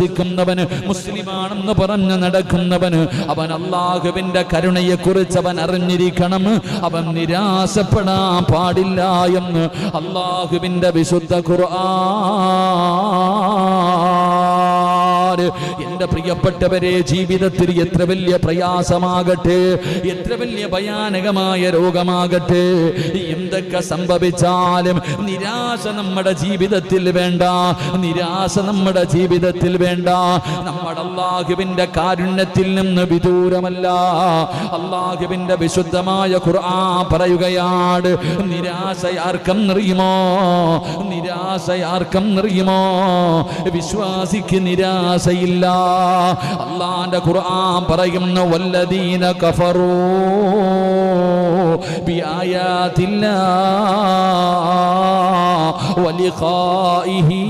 വിശ്വസിക്കുന്നവന്, മുസ്ലിമാണെന്ന് പറഞ്ഞ് നടക്കുന്നവന് അവൻ അല്ലാഹുവിന്റെ കരുണയെക്കുറിച്ച് അവൻ അറിഞ്ഞിരിക്കണം. അവൻ നിരാശപ്പെടാൻ പാടില്ല എന്ന് അല്ലാഹുവിന്റെ വിശുദ്ധ ഖുർആൻ. എന്റെ പ്രിയപ്പെട്ടവരെ, ജീവിതത്തിൽ എത്ര വലിയ പ്രയാസമാകട്ടെ, എത്ര വലിയ ഭയാനകമായ രോഗമാകട്ടെ, എന്തൊക്കെ സംഭവിച്ചാലും നിരാശ നമ്മുടെ ജീവിതത്തിൽ വേണ്ട, നിരാശ നമ്മുടെ ജീവിതത്തിൽ വേണ്ട. നമ്മുടെ അല്ലാഹുവിന്റെ കാരുണ്യത്തിൽ നിന്ന് വിദൂരമല്ല. അല്ലാഹുവിന്റെ വിശുദ്ധമായ ഖുർആൻ പറയുകയാണ്, നിരാശയാർക്കം നിറയുമോ, നിരാശയാർക്കം നിറയുമോ? വിശ്വാസിക്ക് നിരാശയില്ല. അല്ലാഹുവിന്റെ ഖുർആൻ പറയുന്നു, വല്ലദീന കഫറൂ ബിആയാതില്ലാഹി വലിഖാഇഹി